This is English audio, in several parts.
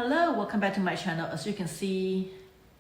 Hello, welcome back to my channel. As you can see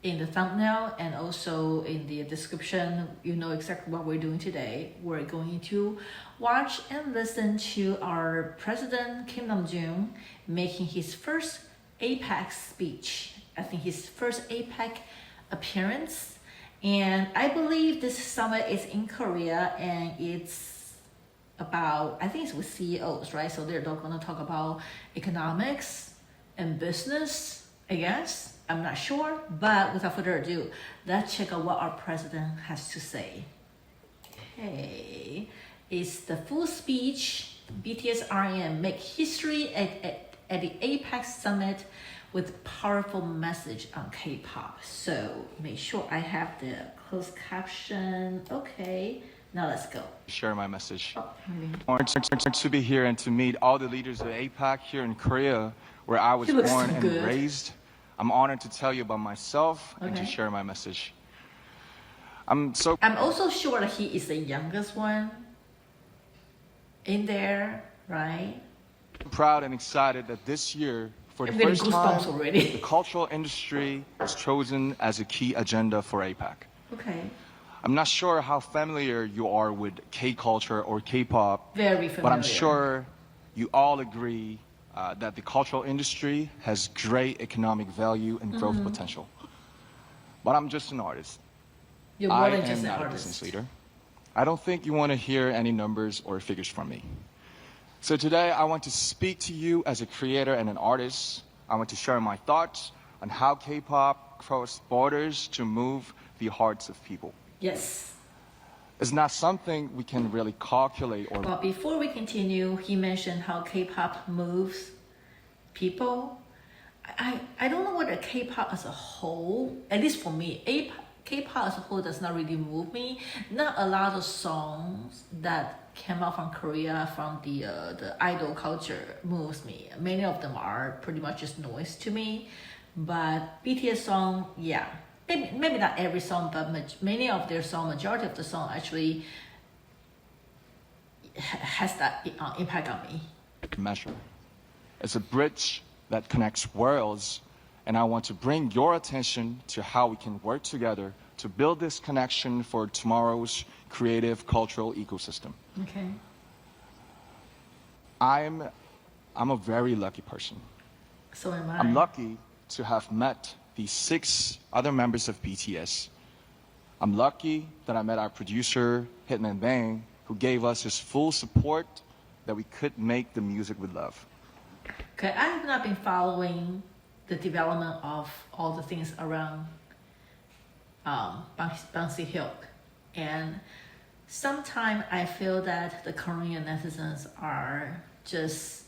in the thumbnail and also in the description, you know exactly what we're doing today. We're going to watch and listen to our President Kim Nam-jung making his first APEC speech. I think his first APEC appearance. And I believe this summit is in Korea and it's about, I think it's with CEOs, right? So they're going to talk about economics and business, I guess. I'm not sure, but without further ado, let's check out what our president has to say. Okay, it's the full speech. BTS RM make history at the APEC Summit with powerful message on K-pop. So make sure I have the closed caption. Okay, now let's go. Share my message. Honored to be here and to meet all the leaders of APEC here in Korea, where I was born and raised. I'm honored to tell you about myself and to share my message. I'm also sure that he is the youngest one in there, right? Proud and excited that this year, for the first time, the cultural industry was chosen as a key agenda for APEC. Okay. I'm not sure how familiar you are with K-culture or K-pop. Very familiar. But I'm sure you all agree that the cultural industry has great economic value and growth potential. But I'm just an artist. You're more than I just am an not artist. a business leader. I don't think you want to hear any numbers or figures from me. So today I want to speak to you as a creator and an artist. I want to share my thoughts on how K-pop crossed borders to move the hearts of people. Yes. It's not something we can really calculate or... But before we continue, he mentioned how K-pop moves people. I don't know whether K-pop as a whole, at least for me, K-pop as a whole does not really move me. Not a lot of songs that came out from Korea, from the idol culture moves me. Many of them are pretty much just noise to me. But BTS song, yeah. Maybe not every song, but many of their song, majority of the song actually has that impact on me. Measure. It's a bridge that connects worlds, and I want to bring your attention to how we can work together to build this connection for tomorrow's creative cultural ecosystem. Okay. I'm a very lucky person. So am I. I'm lucky to have met the 6 other members of BTS. I'm lucky that I met our producer, Hitman Bang, who gave us his full support that we could make the music with love. Okay, I have not been following the development of all the things around Bouncy Hill. And sometimes I feel that the Korean netizens are just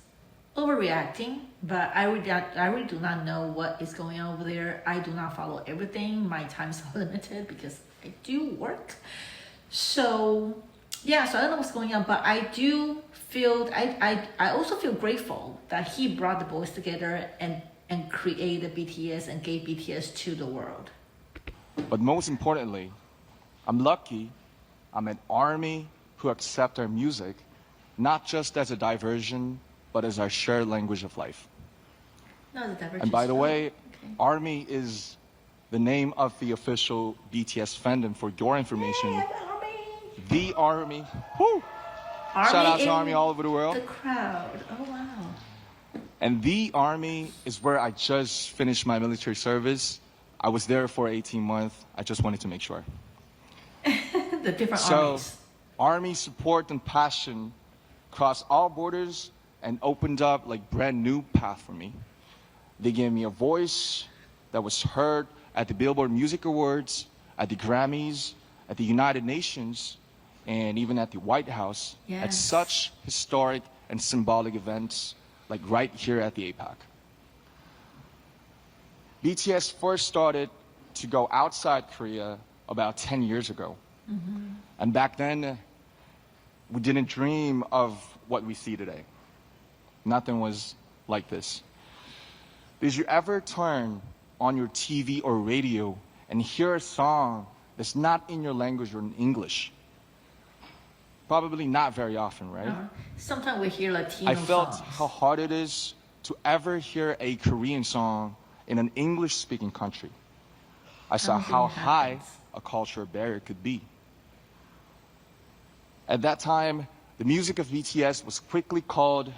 overreacting, but I really do not know what is going on over there. I do not follow everything. My time is limited because I do work. So yeah, so I don't know what's going on, but I do feel, I also feel grateful that he brought the boys together and created BTS and gave BTS to the world. But most importantly, I'm lucky I'm an ARMY who accept our music, not just as a diversion, but as our shared language of life. No, the diversion. And by the way, ARMY is the name of the official BTS fandom for your information. Hey, ARMY. The ARMY. Woo! ARMY. Shout out to ARMY all over the world. The crowd. Oh wow. And the ARMY is where I just finished my military service. I was there for 18 months. I just wanted to make sure. The different armies. So, ARMY support and passion crossed all borders and opened up like brand new path for me. They gave me a voice that was heard at the Billboard Music Awards, at the Grammys, at the United Nations, and even at the White House, at such historic and symbolic events like right here at the APEC. BTS first started to go outside Korea about 10 years ago. And back then, we didn't dream of what we see today. Nothing was like this. Did you ever turn on your TV or radio and hear a song that's not in your language or in English? Probably not very often, right? Sometimes we hear Latino I felt songs. how hard it is to ever hear a Korean song in an English-speaking country. I saw how high a cultural barrier could be. At that time, the music of BTS was quickly called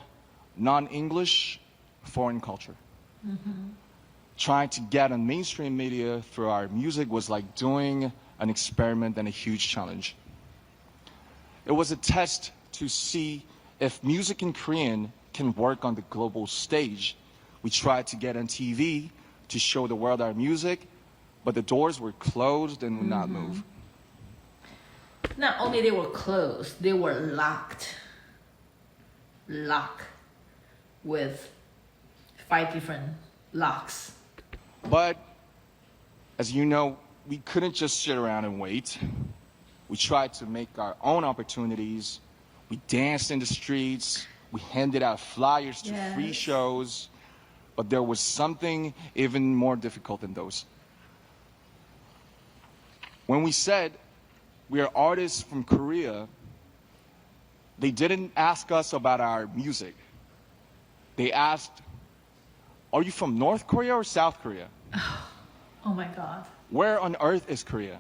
non-English foreign culture. Trying to get on mainstream media through our music was like doing an experiment and a huge challenge. It was a test to see if music in Korean can work on the global stage. We tried to get on TV to show the world our music, but the doors were closed and would not move. Not only they were closed, they were locked. Lock with 5 different locks. But as you know, we couldn't just sit around and wait. We tried to make our own opportunities. We danced in the streets. We handed out flyers to free shows. But there was something even more difficult than those. When we said we are artists from Korea, they didn't ask us about our music. They asked, are you from North Korea or South Korea? Oh my God. Where on earth is Korea?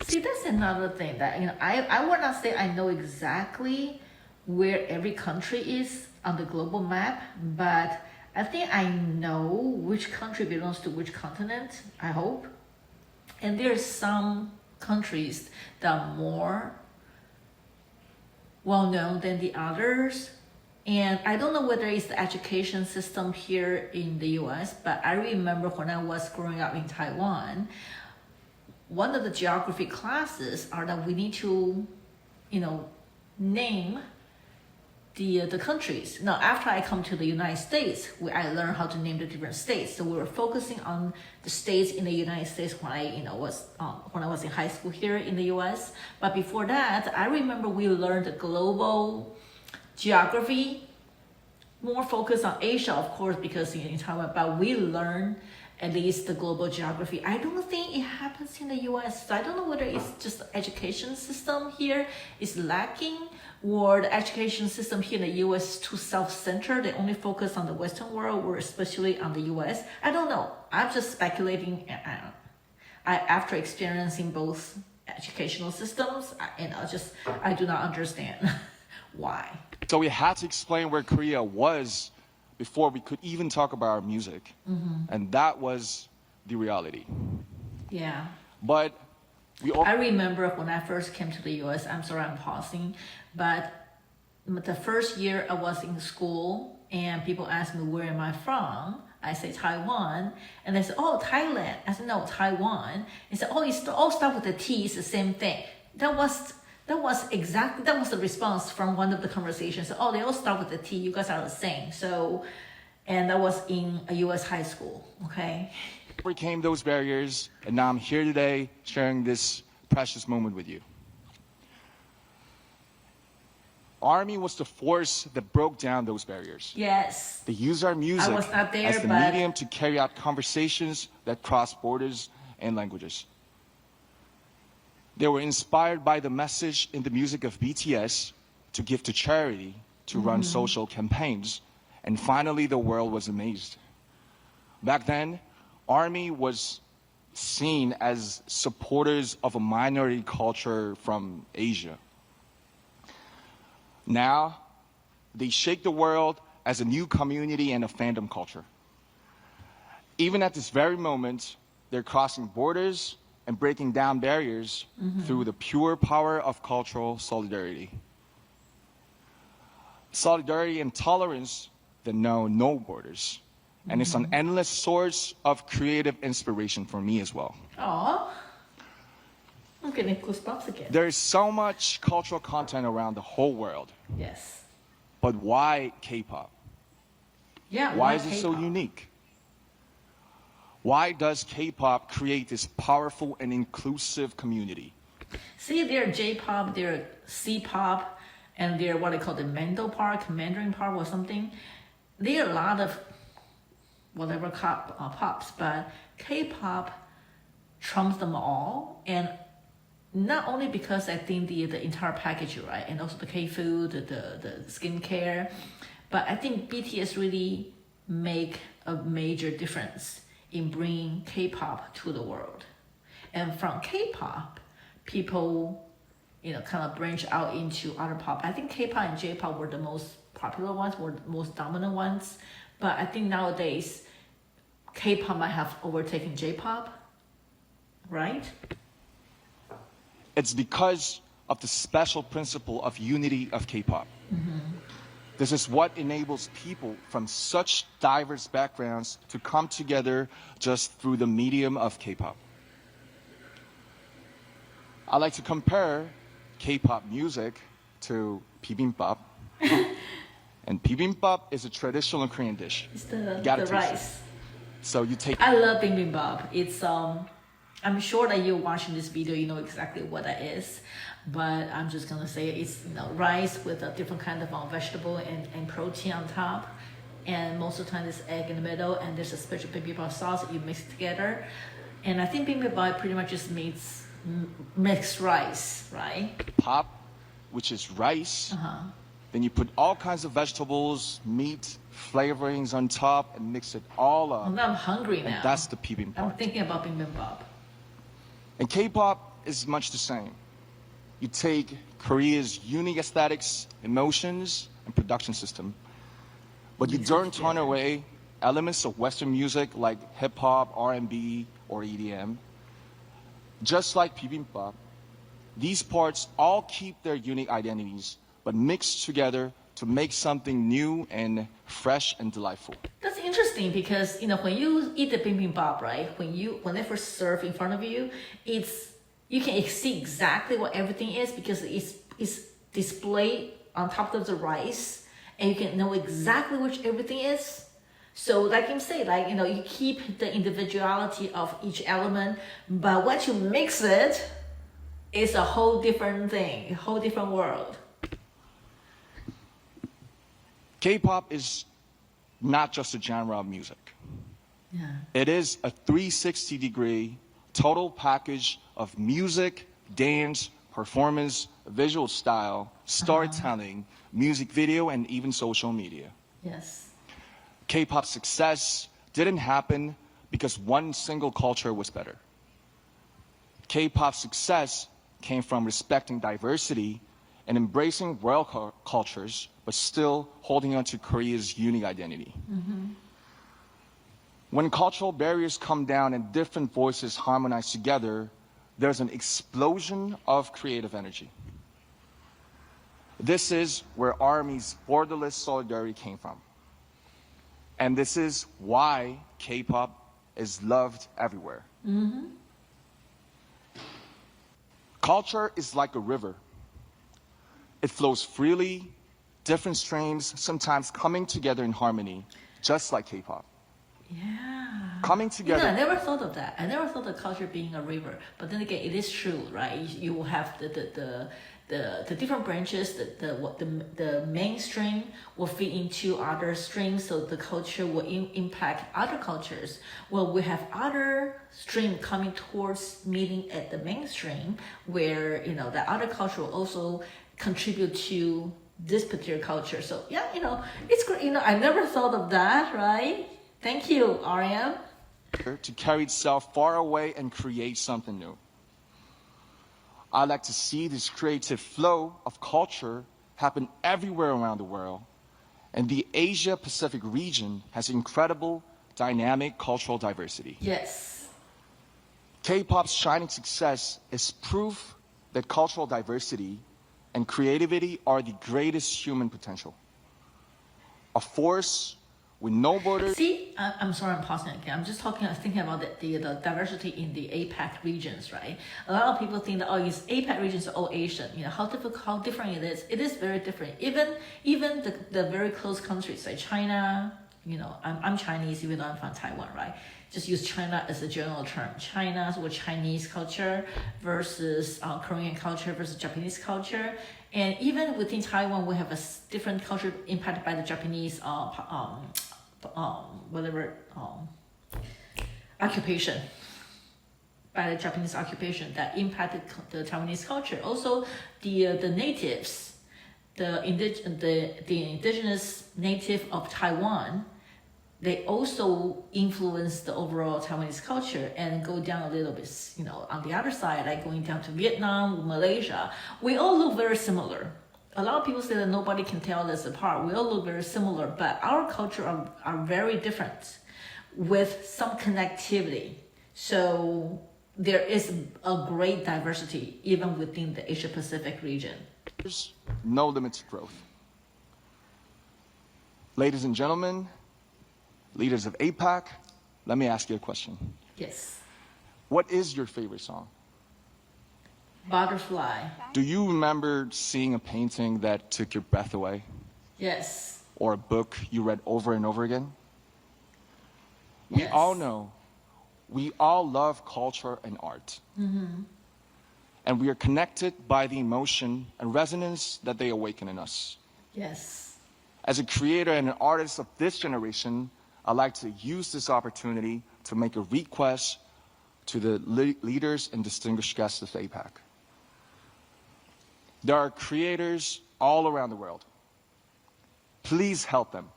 See, that's another thing that, I would not say I know exactly where every country is on the global map, but I think I know which country belongs to which continent, I hope. And there are some countries that are more well known than the others. And I don't know whether it's the education system here in the US, but I remember when I was growing up in Taiwan, one of the geography classes are that we need to, name the countries. Now, after I come to the United States, I learned how to name the different states. So we were focusing on the states in the United States when I was in high school here in the US. But before that, I remember we learned the global geography, more focused on Asia, of course, because in Taiwan, but we learn at least the global geography. I don't think it happens in the US. So I don't know whether it's just the education system here is lacking, or the education system here in the US is too self-centered. They only focus on the Western world, or especially on the US. I don't know. I'm just speculating. After experiencing both educational systems, I do not understand why. So we had to explain where Korea was before we could even talk about our music. And that was the reality. Yeah. But I remember when I first came to the US, I'm sorry I'm pausing, but the first year I was in school and people asked me, where am I from? I say Taiwan. And they said, oh, Thailand. I said, no, Taiwan. They said, oh, it's all start with the T, it's the same thing. That was the response from one of the conversations. Oh, they all start with the T. You guys are the same. So, and that was in a U.S. high school. Okay. Overcame those barriers, and now I'm here today sharing this precious moment with you. Army was the force that broke down those barriers. Yes. They used our music I was not there, as the medium to carry out conversations that cross borders and languages. They were inspired by the message in the music of BTS to give to charity, to run social campaigns, and finally the world was amazed. Back then, Army was seen as supporters of a minority culture from Asia. Now, they shake the world as a new community and a fandom culture. Even at this very moment, they're crossing borders and breaking down barriers through the pure power of cultural solidarity. Solidarity and tolerance that know no borders. And it's an endless source of creative inspiration for me as well. Aww. I'm getting goosebumps again. There is so much cultural content around the whole world. Yes. But why K-pop? Yeah, why is it so unique? Why does K-pop create this powerful and inclusive community? See, they're J-pop, they're C-pop, and they're what I call the Mandarin pop or something. There are a lot of whatever pops, but K-pop trumps them all. And not only because I think the entire package, right, and also the K-food, the skincare, But I think BTS really make a major difference in bringing K-pop to the world. And from K-pop, people, kind of branch out into other pop. I think K-pop and J-pop were the most popular ones, were the most dominant ones. But I think nowadays, K-pop might have overtaken J-pop, right? It's because of the special principle of unity of K-pop. This is what enables people from such diverse backgrounds to come together just through the medium of K-pop. I like to compare K-pop music to bibimbap. And bibimbap is a traditional Korean dish. It's the taste rice. it. So you take... I love bibimbap. It's I'm sure that you're watching this video, you know exactly what that is. But I'm just gonna say it's rice with a different kind of vegetable and protein on top. And most of the time there's egg in the middle, and there's a special bibimbap sauce that you mix together. And I think bibimbap pretty much just means mixed rice, right? Pop, which is rice. Then you put all kinds of vegetables, meat, flavorings on top, and mix it all up. Well, now I'm hungry now. And that's the bibimbap. I'm thinking about bibimbap. And K-pop is much the same. You take Korea's unique aesthetics, emotions, and production system, but you don't turn away elements of Western music like hip-hop, R&B, or EDM. Just like bibimbap, these parts all keep their unique identities, but mix together to make something new and fresh and delightful. That's interesting because when you eat the bibimbap, right? When they first serve in front of you, you can see exactly what everything is because it's displayed on top of the rice, and you can know exactly which everything is. So like you say, you keep the individuality of each element, but once you mix it, it's a whole different thing, a whole different world. K-pop is not just a genre of music. Yeah. It is a 360-degree total package of music, dance, performance, visual style, storytelling, music video, and even social media. Yes. K-pop's success didn't happen because one single culture was better. K-pop's success came from respecting diversity and embracing world cultures, but still holding on to Korea's unique identity. When cultural barriers come down and different voices harmonize together, there's an explosion of creative energy. This is where ARMY's borderless solidarity came from. And this is why K-pop is loved everywhere. Culture is like a river. It flows freely, different streams sometimes coming together in harmony, just like K-pop. Yeah. Coming together. I never thought of that. I never thought of culture being a river. But then again, it is true, right? You will have the different branches. The mainstream will feed into other streams, so the culture will impact other cultures. Well, we have other stream coming towards meeting at the mainstream, where that other culture will also contribute to this particular culture. So yeah, it's great. I never thought of that, right? Thank you, RM. To carry itself far away and create something new. I like to see this creative flow of culture happen everywhere around the world. And the Asia-Pacific region has incredible, dynamic cultural diversity. Yes. K-pop's shining success is proof that cultural diversity and creativity are the greatest human potential. A force with no borders. See, I'm sorry, I'm pausing again. I'm just thinking about the diversity in the APEC regions, right? A lot of people think that it's APEC regions are all Asian. How different it is. It is very different. Even the very close countries like China. I'm Chinese, even though I'm from Taiwan, right? Just use China as a general term. China's or Chinese culture versus Korean culture versus Japanese culture. And even within Taiwan, we have a different culture impacted by the Japanese occupation. By the Japanese occupation that impacted the Taiwanese culture. Also, the natives the indigenous native of Taiwan, they also influence the overall Taiwanese culture and go down a little bit, on the other side, like going down to Vietnam, Malaysia. We all look very similar. A lot of people say that nobody can tell us apart. We all look very similar, but our culture are very different with some connectivity. So there is a great diversity even within the Asia Pacific region. There's no limit to growth. Ladies and gentlemen, leaders of APEC, let me ask you a question. Yes. What is your favorite song? Butterfly. Do you remember seeing a painting that took your breath away? Yes. Or a book you read over and over again? Yes. We all know, we all love culture and art. Mm-hmm. And we are connected by the emotion and resonance that they awaken in us. Yes. As a creator and an artist of this generation, I'd like to use this opportunity to make a request to the leaders and distinguished guests of APEC. There are creators all around the world. Please help them.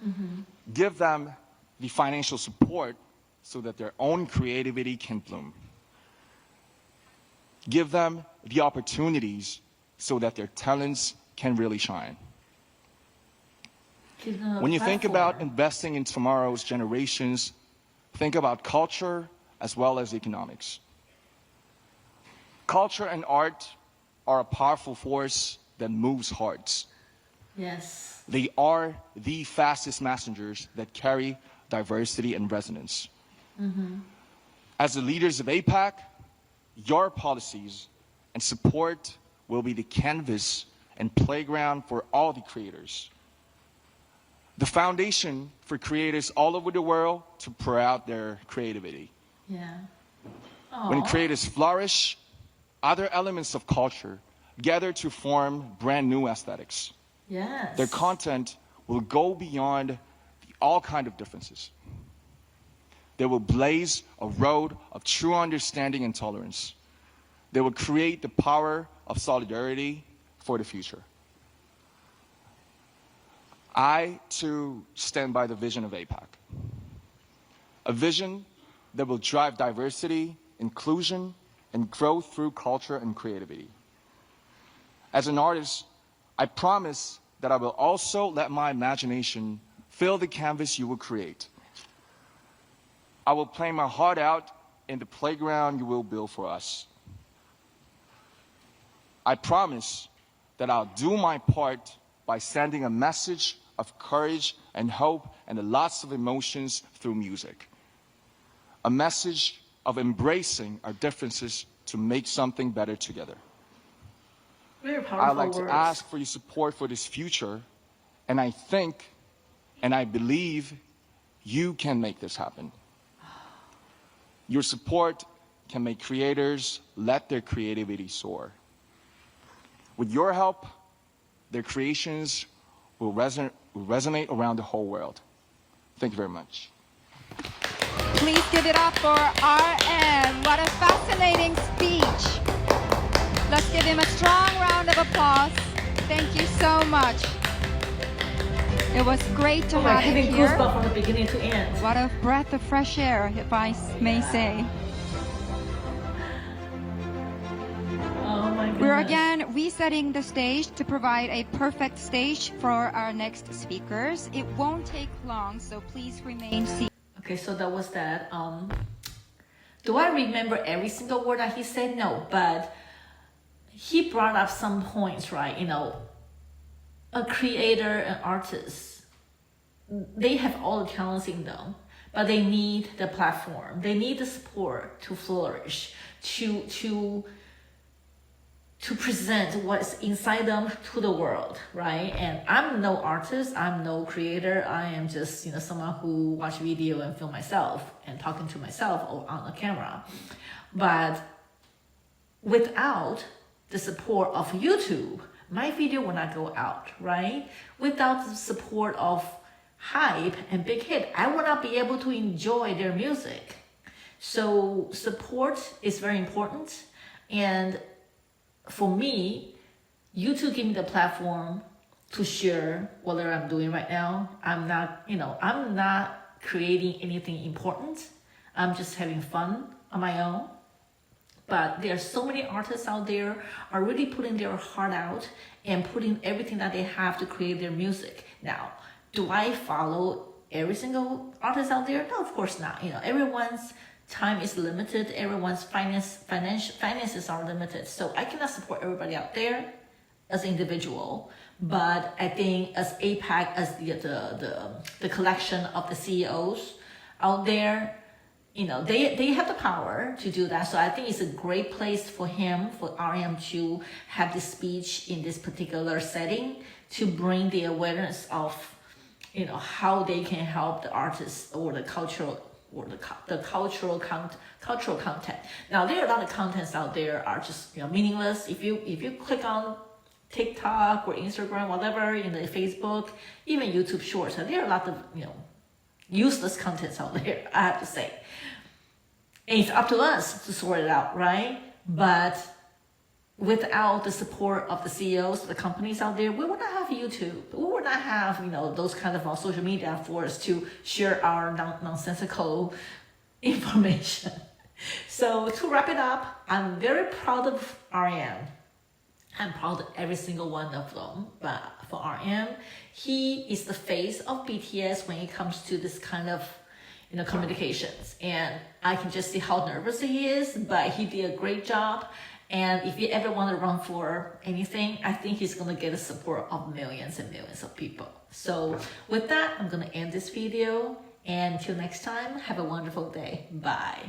Mm-hmm. Give them the financial support so that their own creativity can bloom. Give them the opportunities so that their talents can really shine. When you think about investing in tomorrow's generations, think about culture as well as economics. Culture and art are a powerful force that moves hearts. Yes. They are the fastest messengers that carry diversity and resonance. Mm-hmm. As the leaders of APEC, your policies and support will be the canvas and playground for all the creators. The foundation for creators all over the world to pour out their creativity. Yeah. When creators flourish, other elements of culture gather to form brand new aesthetics. Yes. Their content will go beyond all kinds of differences. They will blaze a road of true understanding and tolerance. They will create the power of solidarity for the future. I, too, stand by the vision of APEC. A vision that will drive diversity, inclusion, and growth through culture and creativity. As an artist, I promise that I will also let my imagination fill the canvas you will create. I will play my heart out in the playground you will build for us. I promise that I'll do my part by sending a message of courage and hope and lots of emotions through music. A message of embracing our differences to make something better together. Very powerful I'd like words. to ask for your support for this future, and I think and I believe you can make this happen. Your support can make creators let their creativity soar. With your help, their creations will resonate around the whole world. Thank you very much. Please give it up for RM. What a fascinating speech. Let's give him a strong round of applause. Thank you so much. It was great to have you having here. goosebumps from the beginning to end. What a breath of fresh air, if I may say. Oh my goodness. We're again resetting the stage to provide a perfect stage for our next speakers. It won't take long, so please remain seated. Okay, so that was that. Do I remember every single word that he said? No, but he brought up some points, right? A creator, an artist, they have all the talents in them, but they need the platform. They need the support to flourish, to present what's inside them to the world, right? And I'm no artist, I'm no creator. I am just, someone who watch video and film myself and talking to myself on the camera. But without the support of YouTube, my video will not go out, right? Without the support of Hype and BigHit, I will not be able to enjoy their music. So support is very important. And for me, YouTube gave me the platform to share whatever I'm doing right now. I'm not creating anything important. I'm just having fun on my own. But there are so many artists out there are really putting their heart out and putting everything that they have to create their music. Now, do I follow every single artist out there? No, of course not. Everyone's time is limited. Everyone's finances are limited. So I cannot support everybody out there as an individual. But I think as APEC, as the collection of the CEOs out there, they have the power to do that. So I think it's a great place for RM to have this speech in this particular setting to bring the awareness of, how they can help the artists or the cultural content. Now there are a lot of contents out there are just meaningless. If you click on TikTok or Instagram, whatever, Facebook, even YouTube Shorts, there are a lot of useless contents out there, I have to say. And it's up to us to sort it out, right? But without the support of the CEOs, the companies out there, we would not have YouTube. We would not have, those kind of social media for us to share our nonsensical information. So to wrap it up, I'm very proud of RM. I'm proud of every single one of them, but for RM, he is the face of BTS when it comes to this kind of, communications. And I can just see how nervous he is, but he did a great job. And if you ever want to run for anything, I think he's going to get the support of millions and millions of people. So with that, I'm going to end this video. And until next time, have a wonderful day. Bye.